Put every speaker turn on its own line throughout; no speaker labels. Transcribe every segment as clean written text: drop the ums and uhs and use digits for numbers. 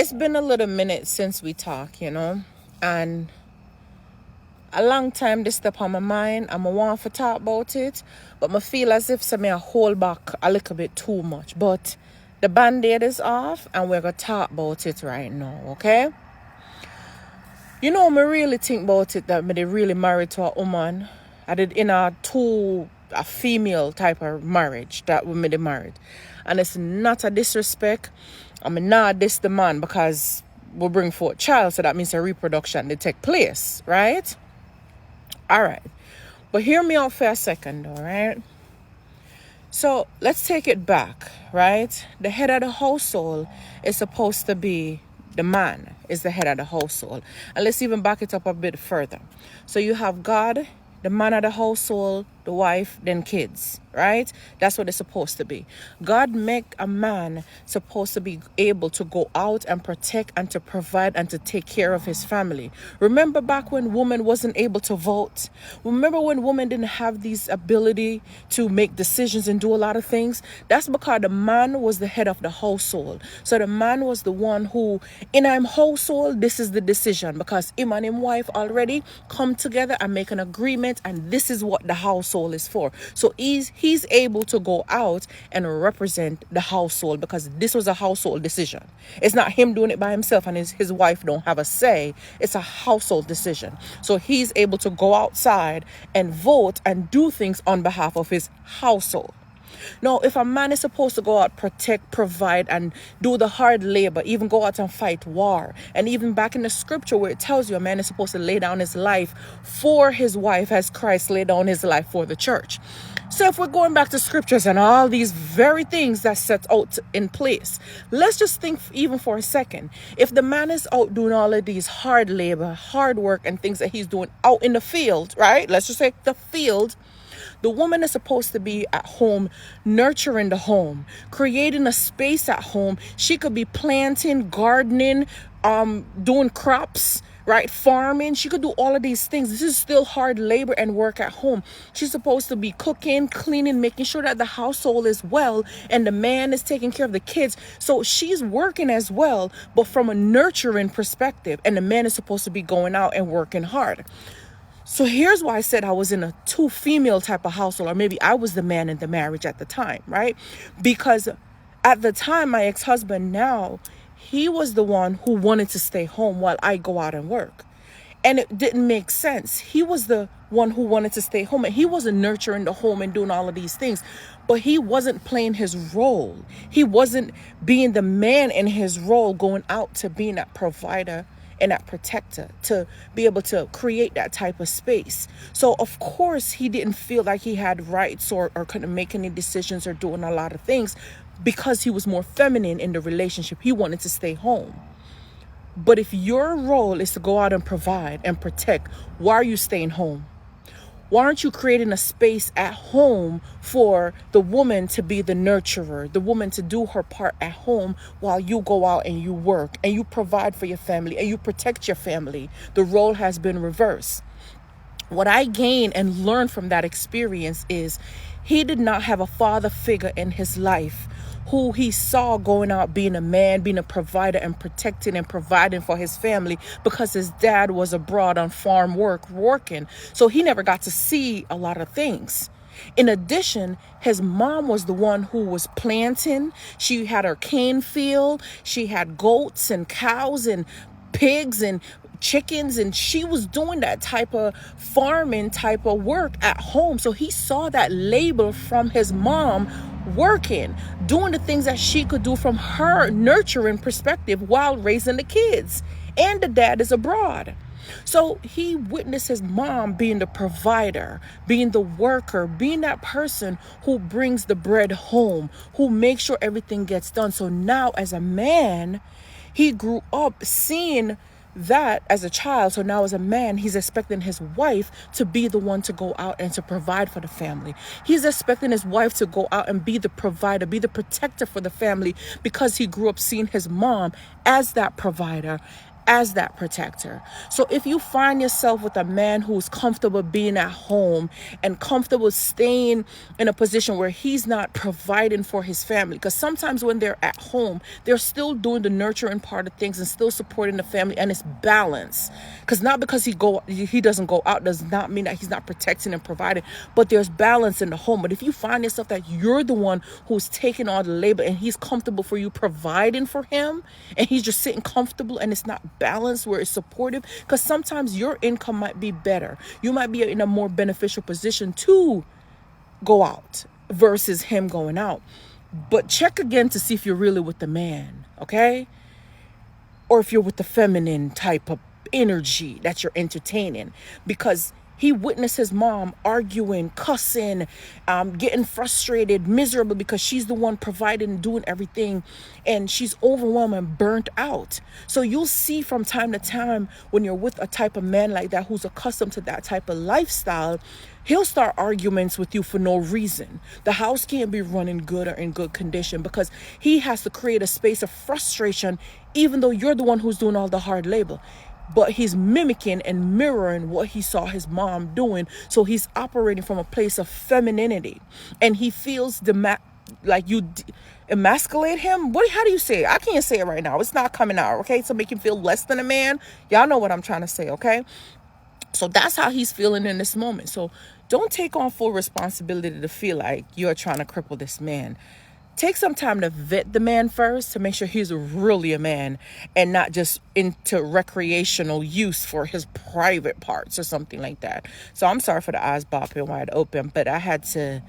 It's been a little minute since we talk, and a long time this step on my mind. I'm a want to talk about it, but I feel as if I hold back a little bit too much. But the band-aid is off, and we're gonna talk about it right now, okay? Me really think about it that me really married to a woman. I did in a female type of marriage that we made married. And it's not a disrespect. I mean, not this the man because we bring forth child, so that means a reproduction they take place, right? All right. But hear me out for a second, all right? So let's take it back, right? The head of the household is supposed to be the man, is the head of the household. And let's even back it up a bit further. So you have God, the man of the household, the wife, then kids, right? That's what it's supposed to be. God make a man supposed to be able to go out and protect and to provide and to take care of his family. Remember back when women wasn't able to vote? Remember when women didn't have these ability to make decisions and do a lot of things? That's because the man was the head of the household. So the man was the one who, in him household, this is the decision because him and him wife already come together and make an agreement, and this is what the household is for. So he's able to go out and represent the household because this was a household decision. It's not him doing it by himself and his wife don't have a say. It's a household decision. So he's able to go outside and vote and do things on behalf of his household. Now, if a man is supposed to go out, protect, provide, and do the hard labor, even go out and fight war, and even back in the scripture where it tells you a man is supposed to lay down his life for his wife as Christ laid down his life for the church. So if we're going back to scriptures and all these very things that set out in place, let's just think even for a second. If the man is out doing all of these hard labor, hard work, and things that he's doing out in the field, right? Let's just say the field. The woman is supposed to be at home, nurturing the home, creating a space at home. She could be planting, gardening, doing crops, right? Farming. She could do all of these things. This is still hard labor and work at home. She's supposed to be cooking, cleaning, making sure that the household is well, and the man is taking care of the kids. So she's working as well, but from a nurturing perspective, and the man is supposed to be going out and working hard. So here's why I said I was in a two female type of household, or maybe I was the man in the marriage at the time, right? Because at the time, my ex-husband now, he was the one who wanted to stay home while I go out and work. And it didn't make sense. He was the one who wanted to stay home, and he wasn't nurturing the home and doing all of these things, but he wasn't playing his role. He wasn't being the man in his role, going out to being that provider and that protector, to be able to create that type of space. So of course he didn't feel like he had rights or couldn't make any decisions or doing a lot of things because he was more feminine in the relationship. He wanted to stay home. But if your role is to go out and provide and protect, why are you staying home? Why aren't you creating a space at home for the woman to be the nurturer, the woman to do her part at home while you go out and you work and you provide for your family and you protect your family? The role has been reversed. What I gained and learned from that experience is he did not have a father figure in his life who he saw going out being a man, being a provider and protecting and providing for his family because his dad was abroad on farm working. So he never got to see a lot of things. In addition, his mom was the one who was planting. She had her cane field. She had goats and cows and pigs and chickens, and she was doing that type of farming type of work at home. So he saw that labor from his mom working, doing the things that she could do from her nurturing perspective while raising the kids, and the dad is abroad. So he witnessed his mom being the provider, being the worker, being that person who brings the bread home, who makes sure everything gets done. So now as a man, he grew up seeing that as a child. So now as a man, he's expecting his wife to be the one to go out and to provide for the family. He's expecting his wife to go out and be the provider, be the protector for the family, because he grew up seeing his mom as that provider, as that protector. So if you find yourself with a man who's comfortable being at home and comfortable staying in a position where he's not providing for his family, because sometimes when they're at home, they're still doing the nurturing part of things and still supporting the family, and it's balance. Because not because he doesn't go out does not mean that he's not protecting and providing, but there's balance in the home. But if you find yourself that you're the one who's taking all the labor and he's comfortable for you providing for him, and he's just sitting comfortable and it's not balanced where it's supportive, because sometimes your income might be better. You might be in a more beneficial position to go out versus him going out. But check again to see if you're really with the man, okay? Or if you're with the feminine type of energy that you're entertaining, because he witnessed his mom arguing, cussing, getting frustrated, miserable because she's the one providing and doing everything, and she's overwhelmed and burnt out. So you'll see from time to time when you're with a type of man like that who's accustomed to that type of lifestyle, he'll start arguments with you for no reason. The house can't be running good or in good condition because he has to create a space of frustration, even though you're the one who's doing all the hard labor. But he's mimicking and mirroring what he saw his mom doing. So he's operating from a place of femininity, and he feels like you emasculate him. How do you say it? I can't say it right now. It's not coming out. Okay. So make him feel less than a man. Y'all know what I'm trying to say. Okay. So that's how he's feeling in this moment. So don't take on full responsibility to feel like you're trying to cripple this man. Take some time to vet the man first to make sure he's really a man and not just into recreational use for his private parts or something like that. So I'm sorry for the eyes bopping wide open, but I had to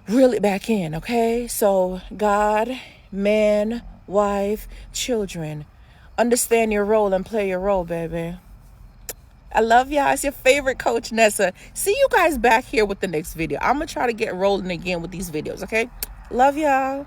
reel it back in, okay? So God, man, wife, children, understand your role and play your role, baby. I love y'all. It's your favorite coach, Nessa. See you guys back here with the next video. I'm going to try to get rolling again with these videos, okay? Love y'all.